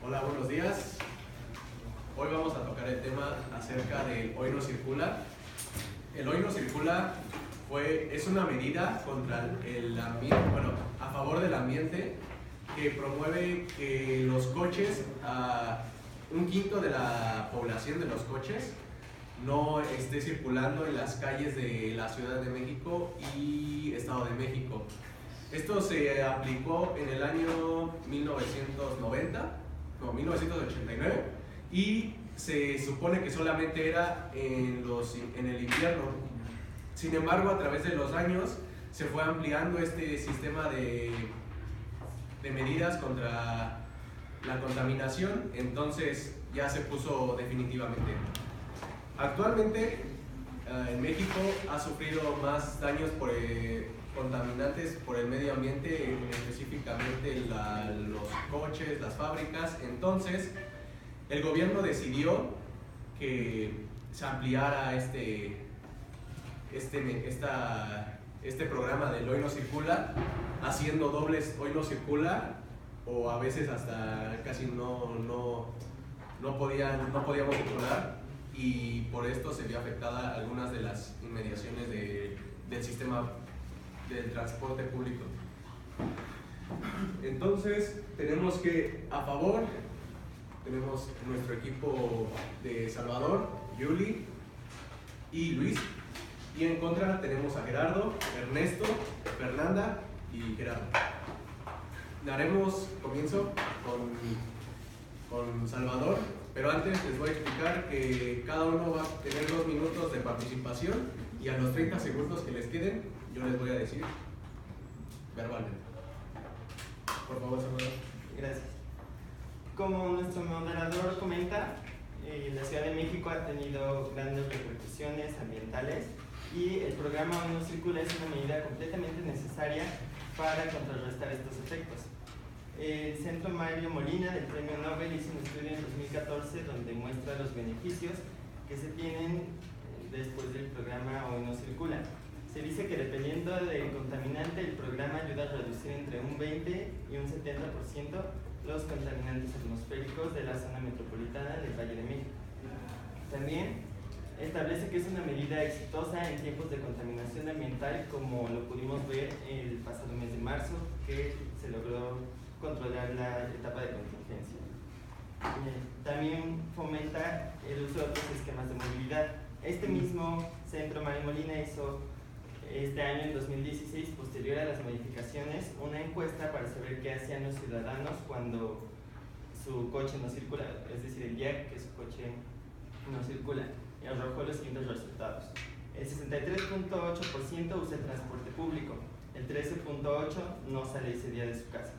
Hola, buenos días. Hoy vamos a tocar el tema acerca del Hoy No Circula. El Hoy No Circula es una medida contra el ambiente, a favor del ambiente, que promueve que los coches, un quinto de la población de los coches, no esté circulando en las calles de la Ciudad de México y Estado de México. Esto se aplicó en el año 1989 y se supone que solamente era en el invierno. Sin embargo, a través de los años se fue ampliando este sistema de medidas contra la contaminación, entonces ya se puso definitivamente. Actualmente en México ha sufrido más daños por contaminantes por el medio ambiente, específicamente los coches, las fábricas. Entonces el gobierno decidió que se ampliara este programa del Hoy No Circula, haciendo dobles Hoy No Circula, o a veces hasta casi no podíamos circular, y por esto se vio afectada algunas de las inmediaciones del sistema del transporte público. Entonces tenemos que a favor tenemos nuestro equipo de Salvador, Yuli y Luis, y en contra tenemos a Gerardo, Ernesto, Fernanda y Gerardo. Daremos comienzo con Salvador, pero antes les voy a explicar que cada uno va a tener 2 minutos de participación, y a los 30 segundos que les queden yo les voy a decir verbalmente. Por favor, Salvador. Gracias. Como nuestro moderador comenta, la Ciudad de México ha tenido grandes repercusiones ambientales y el programa Hoy No Circula es una medida completamente necesaria para contrarrestar estos efectos. El Centro Mario Molina del Premio Nobel hizo un estudio en 2014 donde muestra los beneficios que se tienen después del programa Hoy No Circula. Se dice que dependiendo del contaminante, el programa ayuda a reducir entre un 20 y un 70% los contaminantes atmosféricos de la zona metropolitana del Valle de México. También establece que es una medida exitosa en tiempos de contaminación ambiental, como lo pudimos ver el pasado mes de marzo, que se logró controlar la etapa de contingencia. También fomenta el uso de otros esquemas de movilidad. Este mismo Centro Mario Molina hizo este año, en 2016, posterior a las modificaciones, una encuesta para saber qué hacían los ciudadanos cuando su coche no circula, es decir, el día que su coche no circula, y arrojó los siguientes resultados. El 63.8% usa el transporte público, el 13.8% no sale ese día de su casa,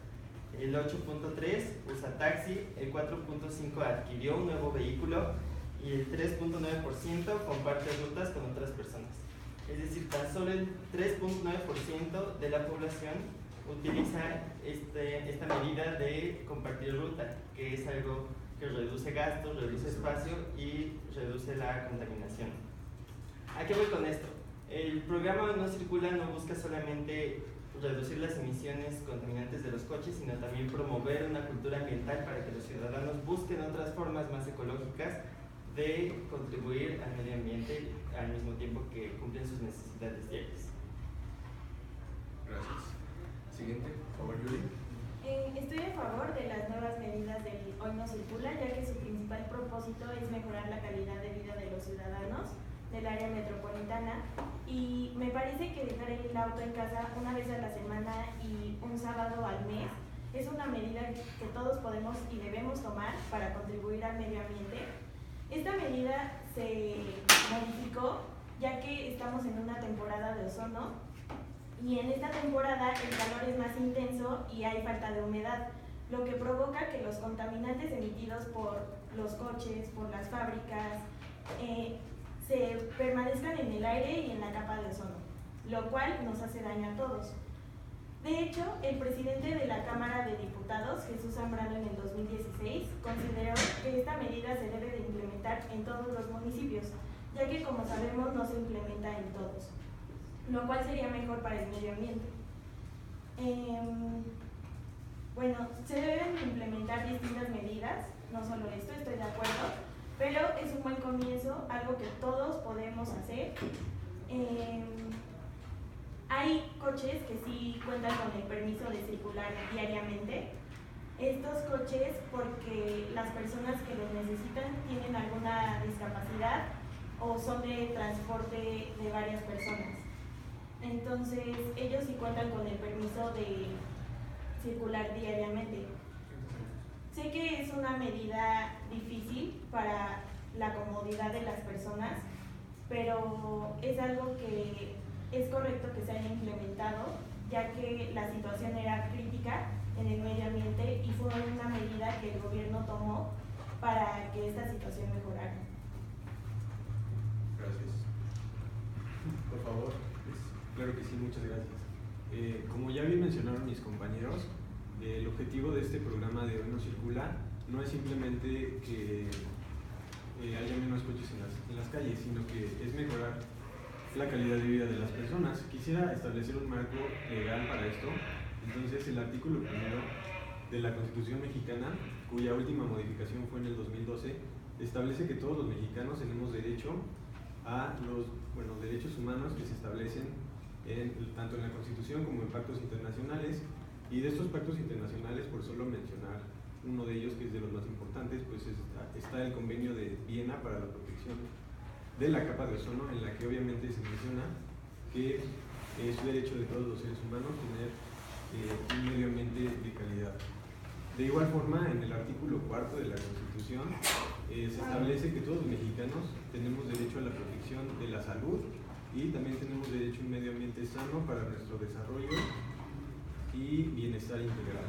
el 8.3% usa taxi, el 4.5% adquirió un nuevo vehículo y el 3.9% comparte rutas con otras personas. Es decir, tan solo el 3.9% de la población utiliza esta medida de compartir ruta, que es algo que reduce gastos, reduce espacio y reduce la contaminación. ¿A qué voy con esto? El programa No Circula no busca solamente reducir las emisiones contaminantes de los coches, sino también promover una cultura ambiental para que los ciudadanos busquen otras formas más ecológicas de contribuir al medio ambiente al mismo tiempo que cumplen sus necesidades diarias. Gracias. Siguiente, por favor, Yuli. Estoy a favor de las nuevas medidas del Hoy No Circula, ya que su principal propósito es mejorar la calidad de vida de los ciudadanos del área metropolitana, y me parece que dejar el auto en casa una vez a la semana y un sábado al mes es una medida que todos podemos y debemos tomar para contribuir al medio ambiente. Esta medida se modificó ya que estamos en una temporada de ozono, y en esta temporada el calor es más intenso y hay falta de humedad, lo que provoca que los contaminantes emitidos por los coches, por las fábricas, se permanezcan en el aire y en la capa de ozono, lo cual nos hace daño a todos. De hecho, el presidente de la Cámara de Diputados, Jesús Zambrano, en el 2016, consideró que esta medida se debe de implementar en todos los municipios, ya que, como sabemos, no se implementa en todos, lo cual sería mejor para el medio ambiente. Bueno, se deben implementar distintas medidas no solo esto, estoy de acuerdo, pero es un buen comienzo, algo que todos podemos hacer. Hay coches que sí cuentan con el permiso de circular diariamente. Estos coches, porque las personas que los necesitan tienen alguna discapacidad o son de transporte de varias personas. Entonces, ellos sí cuentan con el permiso de circular diariamente. Sé que es una medida difícil para la comodidad de las personas, pero es algo que es correcto que se haya implementado, ya que la situación era crítica en el medio ambiente y fue una medida que el gobierno tomó para que esta situación mejorara. Gracias. Por favor. Claro que sí, muchas gracias. Como ya bien mencionaron mis compañeros, el objetivo de este programa de Hoy No Circula no es simplemente que haya menos coches en las calles, sino que es mejorar la calidad de vida de las personas. Quisiera establecer un marco legal para esto. Entonces, el artículo 1 de la Constitución mexicana, cuya última modificación fue en el 2012, establece que todos los mexicanos tenemos derecho a los derechos humanos que se establecen tanto en la Constitución como en pactos internacionales. Y de estos pactos internacionales, por solo mencionar uno de ellos, que es de los más importantes, pues está el Convenio de Viena para la protección de la capa de ozono, en la que obviamente se menciona que es derecho de todos los seres humanos tener un medio ambiente de calidad. De igual forma, en el artículo 4 de la Constitución se establece que todos los mexicanos tenemos derecho a la protección de la salud y también tenemos derecho a un medio ambiente sano para nuestro desarrollo y bienestar integral.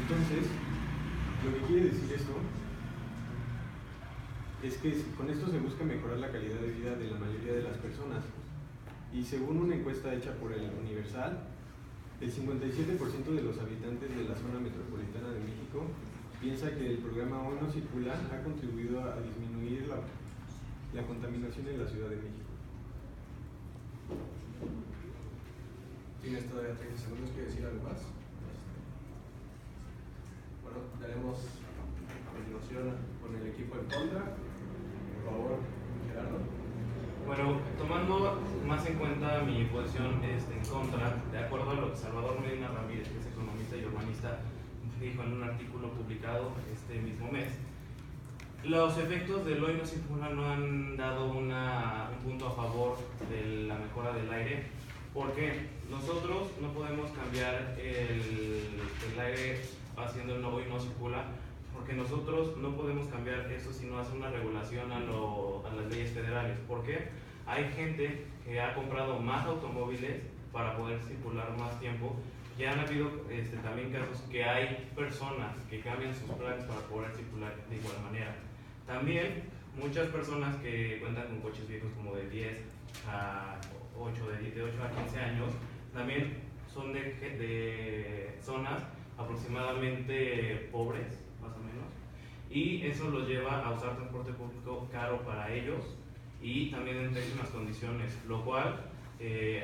Entonces, lo que quiere decir esto es que con esto se busca mejorar la calidad de vida de la mayoría de las personas. Y según una encuesta hecha por el Universal, el 57% de los habitantes de la zona metropolitana de México piensa que el programa Hoy No Circula ha contribuido a disminuir la contaminación en la Ciudad de México. ¿Tienes todavía 30 segundos? ¿Quieres decir algo más? Bueno, daremos a continuación con el equipo en contra. Por favor, Gerardo. Bueno, tomando más en cuenta mi posición en contra, de acuerdo a lo que Salvador Medina Ramírez, que es economista y urbanista, dijo en un artículo publicado este mismo mes, los efectos del Hoy No Circula no han dado un punto a favor de la mejora del aire, porque nosotros no podemos cambiar el aire haciendo el Hoy No Circula, porque nosotros no podemos cambiar eso si no hace una regulación a las leyes federales. ¿Por qué? Hay gente que ha comprado más automóviles para poder circular más tiempo. Ya han habido también casos que hay personas que cambian sus planes para poder circular de igual manera. También muchas personas que cuentan con coches viejos como de 10 a 8, de 8 a 15 años, también son de zonas aproximadamente pobres, más o menos, y eso los lleva a usar transporte público caro para ellos y también en pésimas condiciones, lo cual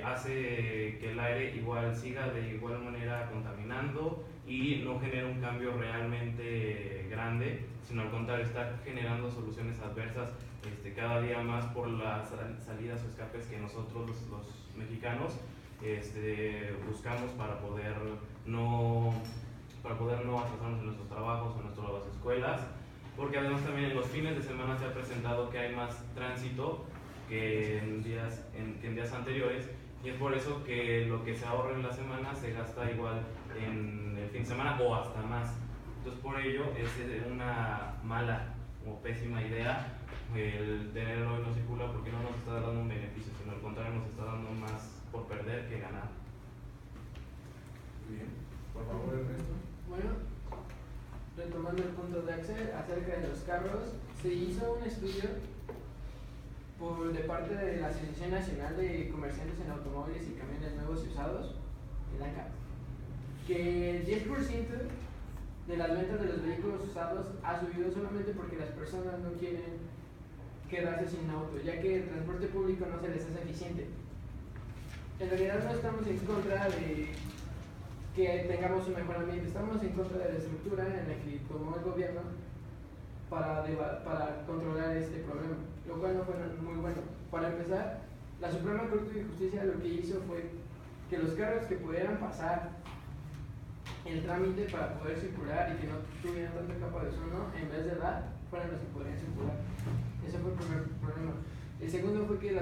hace que el aire igual siga de igual manera contaminando y no genera un cambio realmente grande, sino al contrario, está generando soluciones adversas cada día más por las salidas o escapes que nosotros los mexicanos buscamos para poder no atrasarnos en nuestros trabajos o en nuestras escuelas, porque además también en los fines de semana se ha presentado que hay más tránsito que en días anteriores, y es por eso que lo que se ahorra en la semana se gasta igual en el fin de semana o hasta más. Entonces por ello es una mala o pésima idea el tener el Hoy No Circula, porque no nos está dando un beneficio, sino al contrario nos está dando más por perder que ganar. Bien, por favor, Ernesto. Bueno, retomando el punto de Axel acerca de los carros, se hizo un estudio de parte de la Asociación Nacional de Comerciantes en Automóviles y Camiones Nuevos y Usados, el ANCA, que el 10% de las ventas de los vehículos usados ha subido solamente porque las personas no quieren quedarse sin auto, ya que el transporte público no se les hace eficiente. En realidad no estamos en contra que tengamos un mejor ambiente. Estamos en contra de la estructura en la que tomó el gobierno para controlar este problema, lo cual no fue muy bueno. Para empezar, la Suprema Corte de Justicia lo que hizo fue que los carros que pudieran pasar el trámite para poder circular y que no tuvieran tanta capa de ozono, en vez de dar, fueran los que podrían circular. Ese fue el primer problema. El segundo fue que en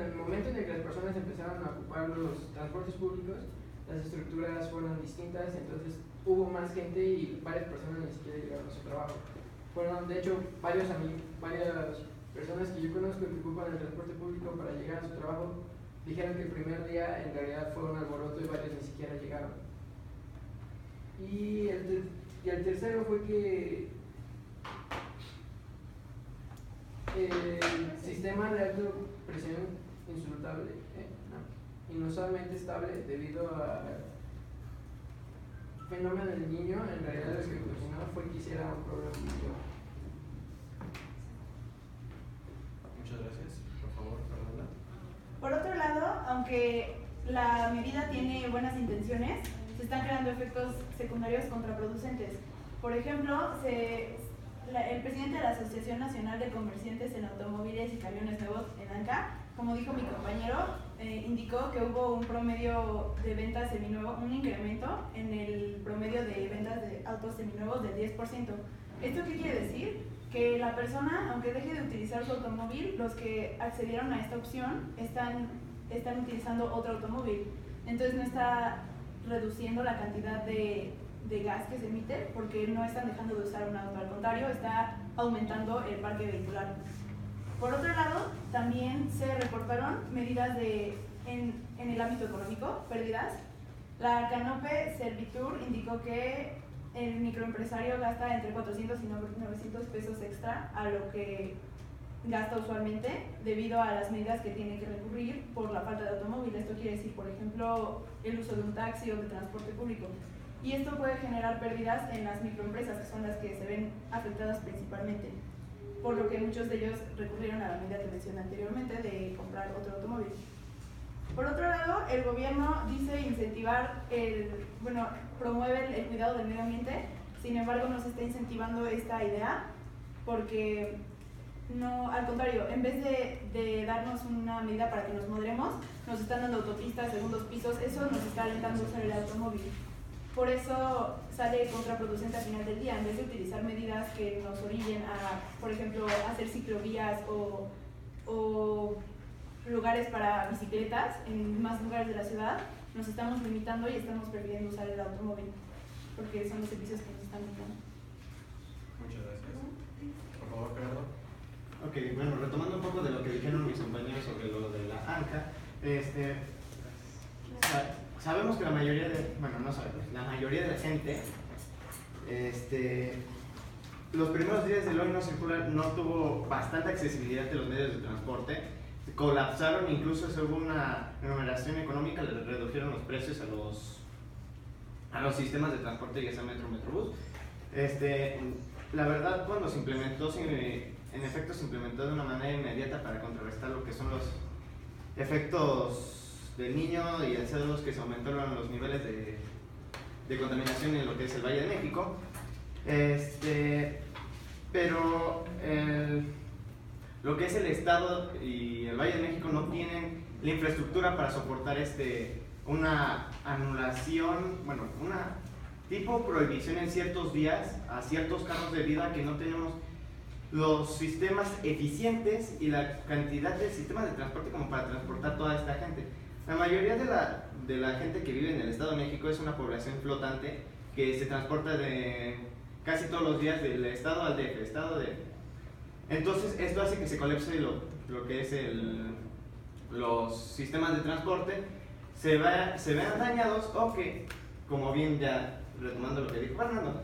el momento en el que las personas empezaron a ocupar los transportes públicos, las estructuras fueron distintas, entonces hubo más gente y varias personas ni siquiera llegaron a su trabajo. Fueron, de hecho, varias personas que yo conozco que ocupan el transporte público para llegar a su trabajo dijeron que el primer día en realidad fue un alboroto y varios ni siquiera llegaron. Y el tercero fue que el sistema de alta presión inusualmente estable debido al fenómeno del niño, en realidad lo que ocasionó fue que hiciera un problema mayor. Muchas gracias. Por favor, Fernanda. Por otro lado, aunque la medida tiene buenas intenciones, se están creando efectos secundarios contraproducentes. Por ejemplo, el presidente de la Asociación Nacional de Comerciantes en Automóviles y Camiones Nuevos, en ANCA, como dijo mi compañero, indicó que hubo un promedio de ventas seminuevos, un incremento en el promedio de ventas de autos seminuevos del 10%. ¿Esto qué quiere decir? Que la persona, aunque deje de utilizar su automóvil, los que accedieron a esta opción están utilizando otro automóvil. Entonces no está reduciendo la cantidad de gas que se emite porque no están dejando de usar un auto, al contrario, está aumentando el parque vehicular. Por otro lado, también se reportaron medidas en el ámbito económico, pérdidas. La Canope Servitur indicó que el microempresario gasta entre 400 y 900 pesos extra a lo que gasta usualmente debido a las medidas que tiene que recurrir por la falta de automóvil. Esto quiere decir, por ejemplo, el uso de un taxi o de transporte público. Y esto puede generar pérdidas en las microempresas, que son las que se ven afectadas principalmente, por lo que muchos de ellos recurrieron a la medida que mencioné anteriormente de comprar otro automóvil. Por otro lado, el gobierno dice incentivar promueve el cuidado del medio ambiente, sin embargo no se está incentivando esta idea porque no, al contrario, en vez de darnos una medida para que nos moderemos, nos están dando autopistas, segundos pisos, eso nos está alentando a usar el automóvil. Por eso sale contraproducente al final del día, en vez de utilizar medidas que nos orillen a, por ejemplo, hacer ciclovías o lugares para bicicletas en más lugares de la ciudad, nos estamos limitando y estamos prefiriendo usar el automóvil, porque son los servicios que nos están dando. Muchas gracias. Por favor, Gerardo. Ok, bueno, retomando un poco de lo que dijeron mis compañeros sobre lo de la ANCA, sabemos que la mayoría de la gente, los primeros días del Hoy No Circula no tuvo bastante accesibilidad de los medios de transporte, colapsaron, incluso se hubo una enumeración económica, le redujeron los precios a los sistemas de transporte, ya sea metro, metrobús. La verdad, cuando se implementó, en efecto se implementó de una manera inmediata para contrarrestar lo que son los efectos del Niño y el CO2, que se aumentaron los niveles de contaminación en lo que es el Valle de México. Pero lo que es el Estado y el Valle de México no tienen la infraestructura para soportar una anulación, una tipo prohibición en ciertos días a ciertos carros debido a que no tenemos los sistemas eficientes y la cantidad de sistemas de transporte como para transportar toda esta gente. La mayoría de la gente que vive en el Estado de México es una población flotante que se transporta casi todos los días del Estado al DF, Entonces esto hace que se colapse lo que es los sistemas de transporte, se vean dañados o que, como bien ya retomando lo que dijo Fernando,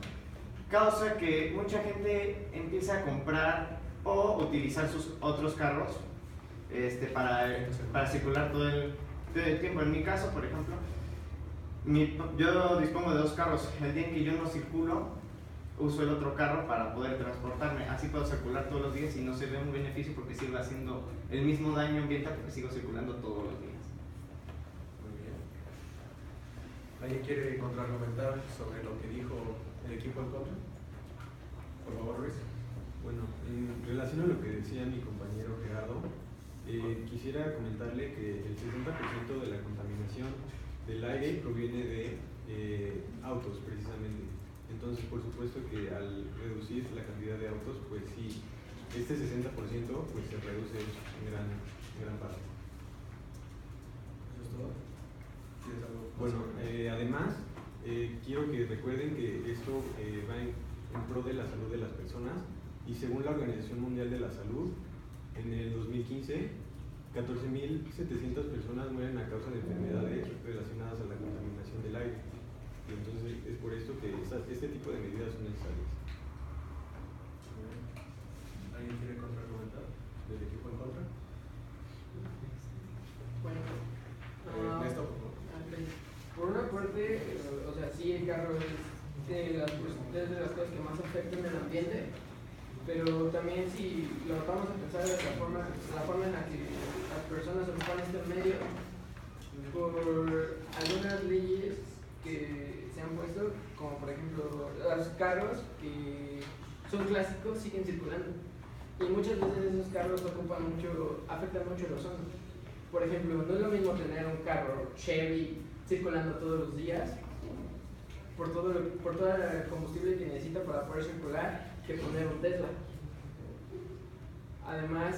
causa que mucha gente empiece a comprar o utilizar sus otros carros para circular todo el tiempo. En mi caso, por ejemplo, yo dispongo de 2 carros. El día en que yo no circulo, uso el otro carro para poder transportarme. Así puedo circular todos los días y no se ve un beneficio porque sigo haciendo el mismo daño ambiental porque sigo circulando todos los días. Muy bien. ¿Alguien quiere contraargumentar sobre lo que dijo el equipo en contra? Por favor, Luis. Bueno, en relación a lo que decía mi compañero Gerardo, quisiera comentarle que el 60% de la contaminación del aire proviene de autos, precisamente. Entonces, por supuesto que al reducir la cantidad de autos, pues sí, este 60% pues se reduce en gran parte. ¿Eso es todo? ¿Tienes algo? Bueno, además, quiero que recuerden que esto va en pro de la salud de las personas y según la Organización Mundial de la Salud, en el 2015, 14.700 personas mueren a causa de enfermedades relacionadas a la contaminación del aire. Y entonces es por esto que este tipo de medidas son necesarias. ¿Alguien quiere contraargumentar del equipo en contra? Bueno, Néstor, por favor. por una parte, o sea, sí, el carro es de las cosas que más afectan al ambiente, pero también si lo vamos a pensar de la forma en la que las personas ocupan este medio, por algunas leyes que se han puesto, como por ejemplo los carros que son clásicos siguen circulando y muchas veces esos carros afectan mucho el ozono. Por ejemplo, no es lo mismo tener un carro Chevy circulando todos los días por todo el combustible que necesita para poder circular que poner un Tesla. Además,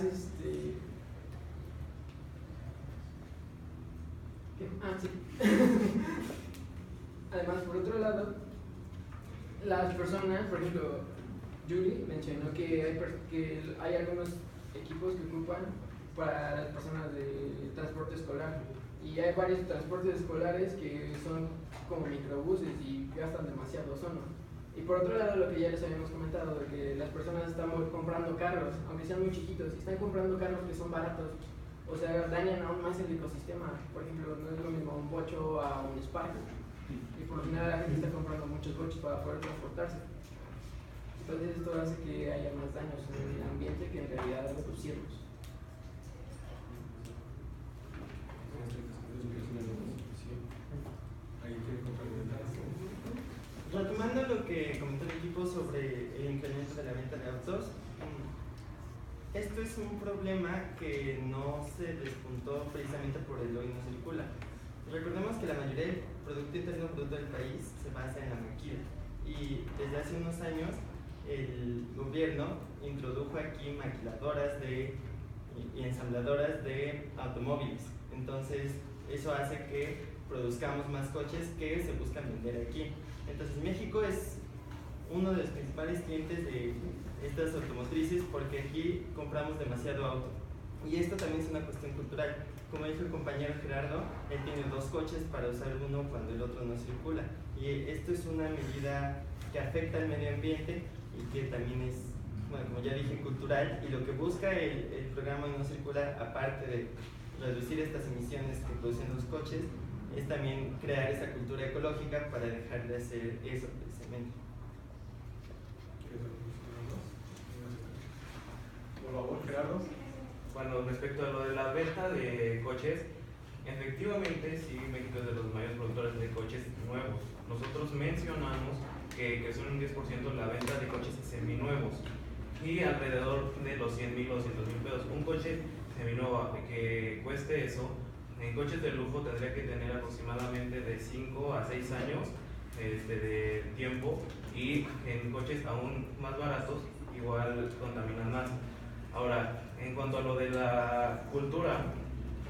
Además, por otro lado, las personas, por ejemplo, Julie mencionó que hay algunos equipos que ocupan para las personas de transporte escolar y hay varios transportes escolares que son como microbuses y gastan demasiado ozono. Y por otro lado, lo que ya les habíamos comentado, de que las personas están comprando carros, aunque sean muy chiquitos, y están comprando carros que son baratos, o sea, dañan aún más el ecosistema. Por ejemplo, no es lo mismo un bocho a un Spark, y por lo general la gente está comprando muchos bochos para poder transportarse. Entonces esto hace que haya más daños en el ambiente que en realidad reducirlos. ¿Alguien quiere contraargumentar? Retomando lo que comentó el equipo sobre el incremento de la venta de autos, esto es un problema que no se despuntó precisamente por el hoy no circula. Recordemos que la mayoría del Producto Interno Bruto del país se basa en la maquila y desde hace unos años el gobierno introdujo aquí maquiladoras y ensambladoras de automóviles. Entonces eso hace que produzcamos más coches que se buscan vender aquí. Entonces México es uno de los principales clientes de estas automotrices porque aquí compramos demasiado auto. Y esto también es una cuestión cultural. Como dijo el compañero Gerardo, él tiene 2 coches para usar uno cuando el otro no circula. Y esto es una medida que afecta al medio ambiente y que también es, bueno, como ya dije, cultural. Y lo que busca el programa No Circular, aparte de reducir estas emisiones que producen los coches, es también crear esa cultura ecológica para dejar de hacer eso precisamente. Por favor, Gerardo. Bueno, respecto a lo de la venta de coches, efectivamente sí, México es de los mayores productores de coches nuevos. Nosotros mencionamos que son un 10% la venta de coches seminuevos y alrededor de los 100,000 o 200,000 pesos. Un coche seminuevo que cueste eso, en coches de lujo tendría que tener aproximadamente de 5 a 6 años de tiempo y en coches aún más baratos igual contaminan más. Ahora, en cuanto a lo de la cultura,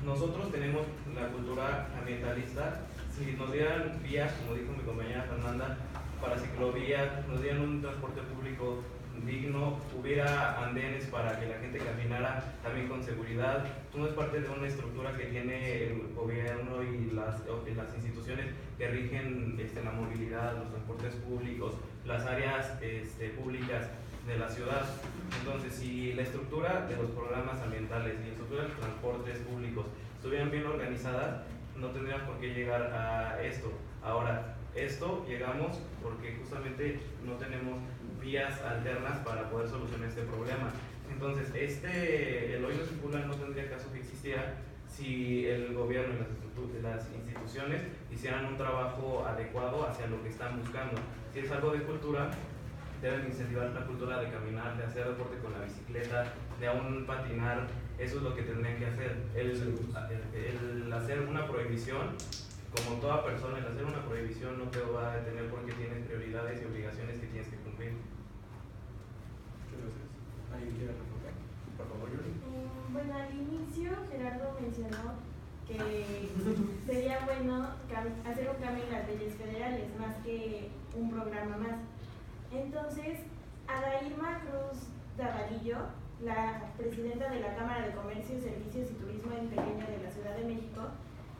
nosotros tenemos la cultura ambientalista. Si nos dieran vías, como dijo mi compañera Fernanda, para ciclovías, nos dieran un transporte público digno, hubiera andenes para que la gente caminara también con seguridad. Tú no es parte de una estructura que tiene el gobierno y las instituciones que rigen la movilidad, los transportes públicos, las áreas públicas de la ciudad. Entonces, si la estructura de los programas ambientales y la estructura de los transportes públicos estuvieran bien organizadas, no tendríamos por qué llegar a esto. Ahora, esto llegamos porque justamente no tenemos vías alternas para poder solucionar este problema. Entonces, el hoy no circular no tendría caso que existiera si el gobierno y las instituciones hicieran un trabajo adecuado hacia lo que están buscando. Si es algo de cultura, deben incentivar la cultura de caminar, de hacer deporte con la bicicleta, de aún patinar. Eso es lo que tendrían que hacer. El hacer una prohibición, como toda persona, el hacer una prohibición no te va a detener porque tienes prioridades y obligaciones que tienes que cumplir. Muchas gracias. ¿Alguien quiere responder? Por favor, Yuri. Bueno, al inicio Gerardo mencionó que sería bueno hacer un cambio en las leyes federales más que un programa más. Entonces, Adairma Cruz Davalillo, la presidenta de la Cámara de Comercio, Servicios y Turismo en Pequeño de la Ciudad de México,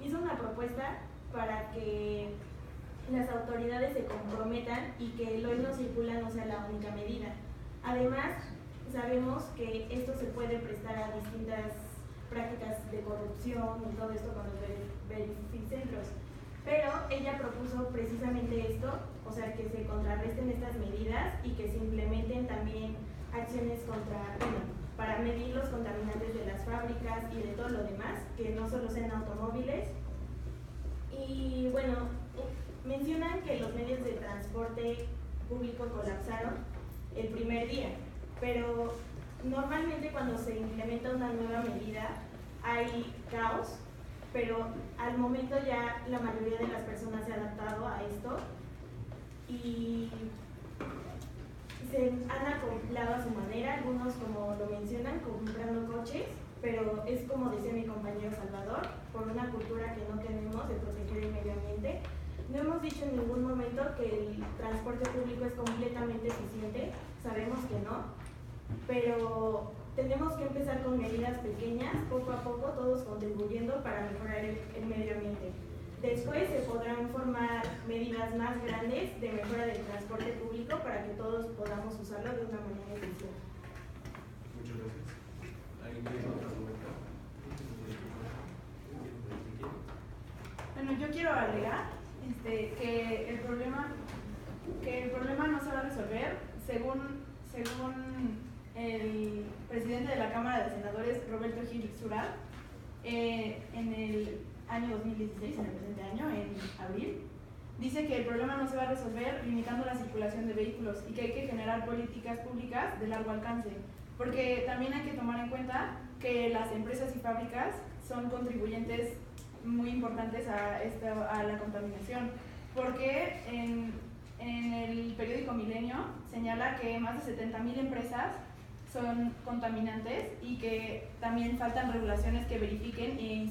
hizo una propuesta para que las autoridades se comprometan y que el hoy no circula no sea la única medida. Además, sabemos que esto se puede prestar a distintas prácticas de corrupción y todo esto con los verificentros. Pero ella propuso precisamente esto, o sea, que se contrarresten estas medidas y que se implementen también acciones para medir los contaminantes de las fábricas y de todo lo demás, que no solo sean automóviles. Y bueno, mencionan que los medios de transporte público colapsaron el primer día, pero normalmente cuando se implementa una nueva medida hay caos, pero al momento ya la mayoría de las personas se ha adaptado a esto y se han acoplado a su manera, algunos como lo mencionan, comprando coches, pero es como decía mi compañero Salvador, por una cultura que no tenemos de proteger el medio ambiente. No hemos dicho en ningún momento que el transporte público es completamente eficiente, sabemos que no, pero tenemos que empezar con medidas pequeñas, poco a poco, todos contribuyendo para mejorar el medio ambiente. Después se podrán formar medidas más grandes de mejora del transporte público para que todos podamos usarlo de una manera eficiente. Muchas gracias. ¿Alguien quiere otra pregunta? Bueno, yo quiero agregar que el problema no se va a resolver según el presidente de la Cámara de Senadores, Roberto Gil Sural, en el año 2016, en el presente año, en abril, dice que el problema no se va a resolver limitando la circulación de vehículos y que hay que generar políticas públicas de largo alcance, porque también hay que tomar en cuenta que las empresas y fábricas son contribuyentes muy importantes a la contaminación, porque en el periódico Milenio señala que más de 70,000 empresas son contaminantes y que también faltan regulaciones que verifiquen e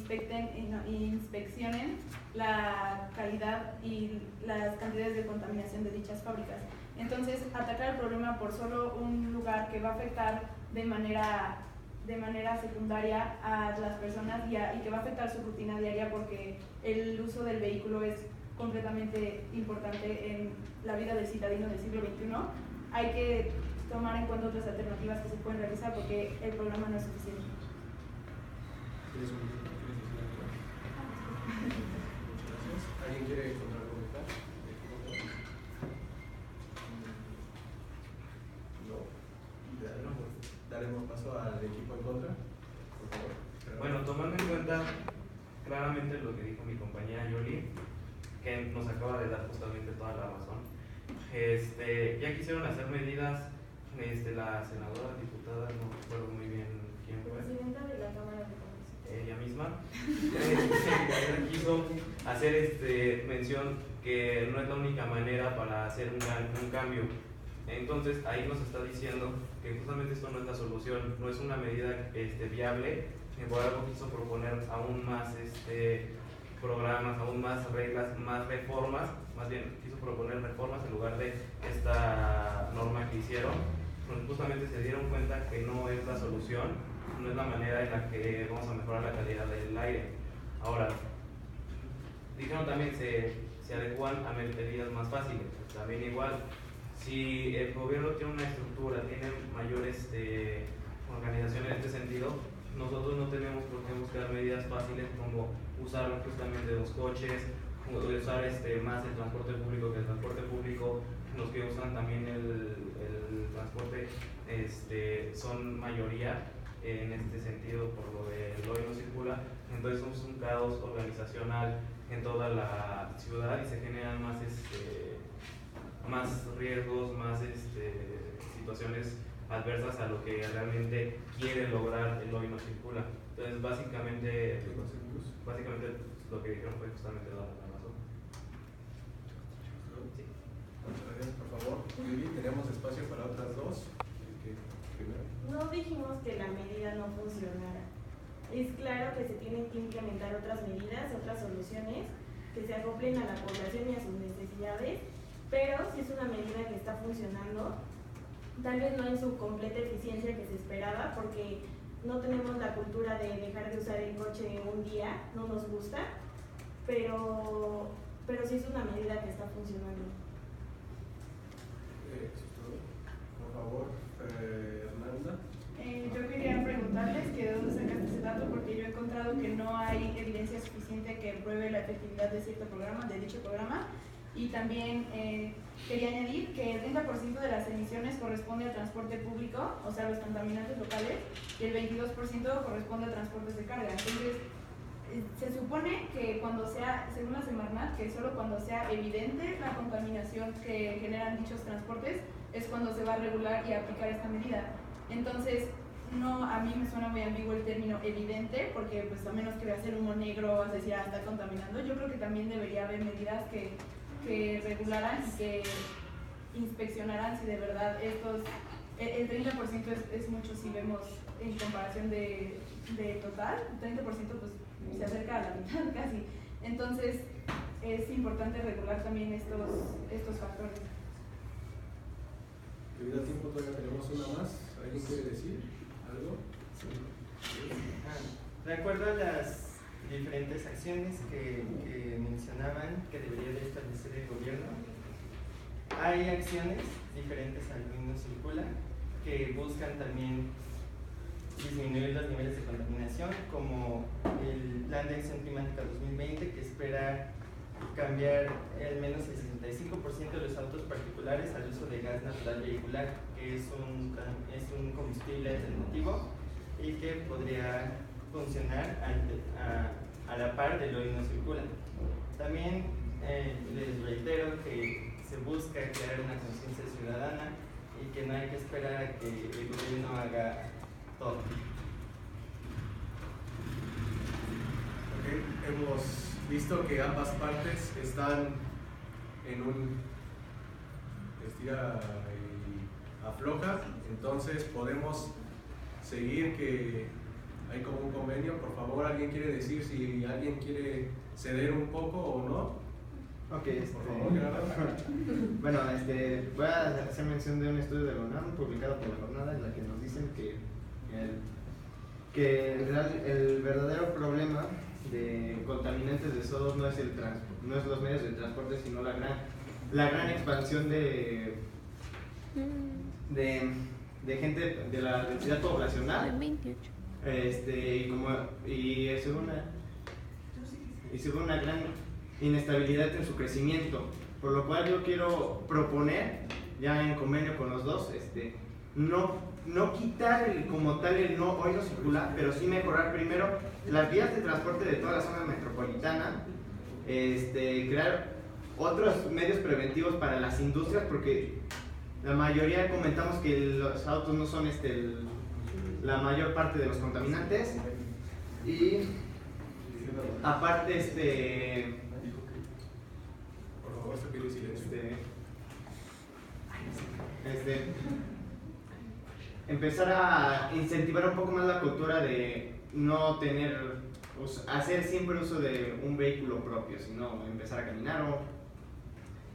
inspeccionen la calidad y las cantidades de contaminación de dichas fábricas. Entonces, atacar el problema por solo un lugar que va a afectar de manera secundaria a las personas y que va a afectar su rutina diaria, porque el uso del vehículo es completamente importante en la vida del ciudadano del siglo XXI. Hay que tomar en cuenta otras alternativas que se pueden realizar porque el programa no es suficiente. ¿Quieres un minuto? ¿Quieres decir algo? Muchas gracias. ¿Alguien quiere contraargumentar? No. Daremos paso al equipo en contra, por favor. Bueno, tomando en cuenta claramente lo que dijo mi compañera Yoli, que nos acaba de dar justamente toda la razón, ya quisieron hacer medidas, la senadora, diputada, no recuerdo muy bien quién fue. Presidenta de la Cámara de Comercio. Ella misma quiso hacer mención que no es la única manera para hacer un cambio. Entonces ahí nos está diciendo que justamente esto no es la solución, no es una medida viable. Por algo quiso proponer aún más programas, aún más reglas, más reformas, más bien quiso proponer reformas en lugar de esta norma que hicieron. Justamente se dieron cuenta que no es la solución, no es la manera en la que vamos a mejorar la calidad del aire. Ahora, dijeron también se adecuan a medidas más fáciles, también igual. Si el gobierno tiene una estructura, tiene mayor organización en este sentido, nosotros no tenemos por qué buscar medidas fáciles como usar justamente los coches, usar más el transporte público, que el transporte público, los que usan también el transporte son mayoría en este sentido por lo del hoy no circula, entonces es un caos organizacional en toda la ciudad y se generan más, más riesgos, más situaciones adversas a lo que realmente quiere lograr el hoy no circula. Entonces básicamente lo que dijeron fue justamente la razón. Sí. Muchas gracias, por favor. Lili, tenemos espacio para otras dos. No dijimos que la medida no funcionara. Es claro que se tienen que implementar otras medidas, otras soluciones que se acoplen a la población y a sus necesidades, pero si es una medida que está funcionando, tal vez no en su completa eficiencia que se esperaba, porque no tenemos la cultura de dejar de usar el coche un día, no nos gusta, pero sí es una medida que está funcionando. Por favor, Hernanda. Yo quería preguntarles que de dónde sacaste ese dato, porque yo he encontrado que no hay evidencia suficiente que pruebe la efectividad de cierto programa, de dicho programa, y también quería añadir que el 30% de las emisiones corresponde al transporte público, o sea, los contaminantes locales, y el 22% corresponde a transportes de carga. Entonces, se supone que cuando sea, según la Semarnat, que solo cuando sea evidente la contaminación que generan dichos transportes es cuando se va a regular y aplicar esta medida. Entonces, no, a mí me suena muy ambiguo el término evidente, porque pues a menos que veas el humo negro vas a decir, está contaminando. Yo creo que también debería haber medidas que regularan y que inspeccionaran si de verdad el 30% es mucho si vemos en comparación de total, el 30% pues se acerca a la mitad casi. Entonces es importante regular también estos factores. Debido al tiempo todavía tenemos una más. ¿Alguien quiere decir algo? Sí. De acuerdo a las diferentes acciones que mencionaban que debería de establecer el gobierno, hay acciones diferentes al hoy no circula que buscan también disminuir los niveles de contaminación, como el Plan de Acción Climática 2020, que espera cambiar al menos el 65% de los autos particulares al uso de gas natural vehicular, que es un combustible alternativo y que podría funcionar a la par del hoy no circula. También les reitero que se busca crear una conciencia ciudadana y que no hay que esperar a que el gobierno haga todo. Okay. Hemos visto que ambas partes están en un estira y afloja, entonces podemos seguir que hay como un convenio. Por favor, ¿alguien quiere decir si alguien quiere ceder un poco o no? Ok, por favor, bueno, voy a hacer mención de un estudio de la UNAM publicado por La Jornada, en la que nos dicen que el verdadero problema de contaminantes de sodos no es los medios de transporte, sino la gran expansión de gente, de la densidad poblacional. Y según una gran inestabilidad en su crecimiento, por lo cual yo quiero proponer, ya en convenio con los dos, no quitar como tal el hoy no circula, pero sí mejorar primero las vías de transporte de toda la zona metropolitana, crear otros medios preventivos para las industrias, porque la mayoría comentamos que los autos no son la mayor parte de los contaminantes, y aparte por favor, se pide silencio. Empezar a incentivar un poco más la cultura de no hacer siempre uso de un vehículo propio, sino empezar a caminar o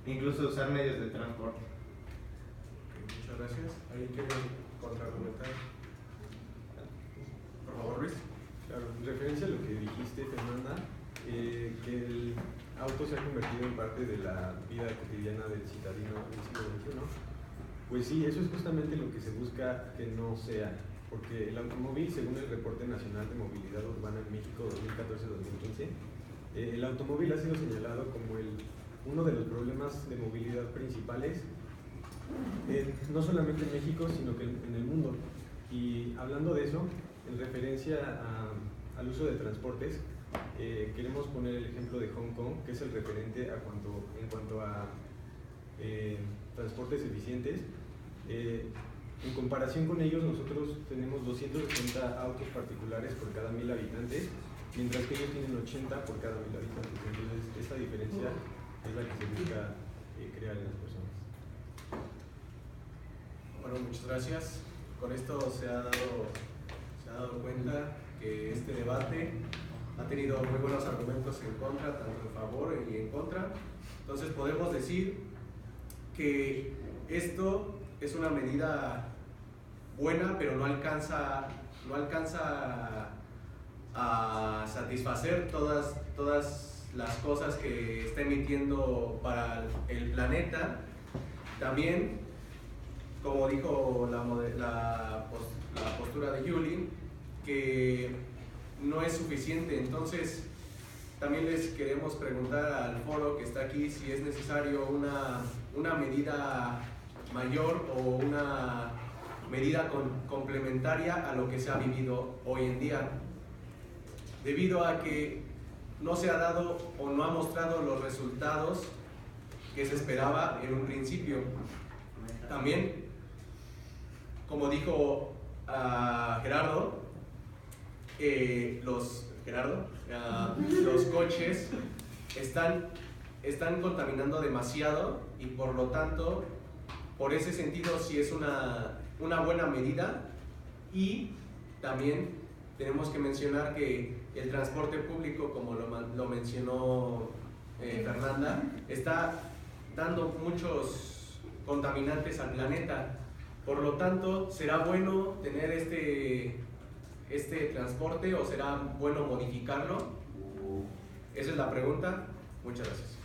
incluso usar medios de transporte. Muchas gracias. ¿Alguien quiere contraargumentar? Por favor, Luis. Claro, en referencia a lo que dijiste, Fernanda, que el auto se ha convertido en parte de la vida cotidiana del citadino del siglo XXI. Pues sí, eso es justamente lo que se busca que no sea, porque el automóvil, según el Reporte Nacional de Movilidad Urbana en México 2014-2015, el automóvil ha sido señalado como uno de los problemas de movilidad principales, no solamente en México, sino que en el mundo. Y hablando de eso, en referencia al uso de transportes, queremos poner el ejemplo de Hong Kong, que es el referente en cuanto a transportes eficientes. En comparación con ellos, nosotros tenemos 270 autos particulares por cada 1000 habitantes, mientras que ellos tienen 80 por cada 1000 habitantes. Entonces, esta diferencia es la que se busca crear en las personas. Bueno, muchas gracias. Con esto se ha dado cuenta que este debate ha tenido muy buenos argumentos en contra, tanto en favor y en contra. Entonces podemos decir que esto es una medida buena, pero no alcanza a satisfacer todas las cosas que está emitiendo para el planeta. También, como dijo la postura de Yulin, que no es suficiente. Entonces, también les queremos preguntar al foro que está aquí si es necesario una medida mayor o una medida complementaria a lo que se ha vivido hoy en día, debido a que no se ha dado o no ha mostrado los resultados que se esperaba en un principio. También, como dijo Gerardo, los coches están contaminando demasiado, y por lo tanto, por ese sentido sí es una buena medida. Y también tenemos que mencionar que el transporte público, como lo mencionó Fernanda, está dando muchos contaminantes al planeta. Por lo tanto, ¿será bueno tener este transporte o será bueno modificarlo? Esa es la pregunta. Muchas gracias.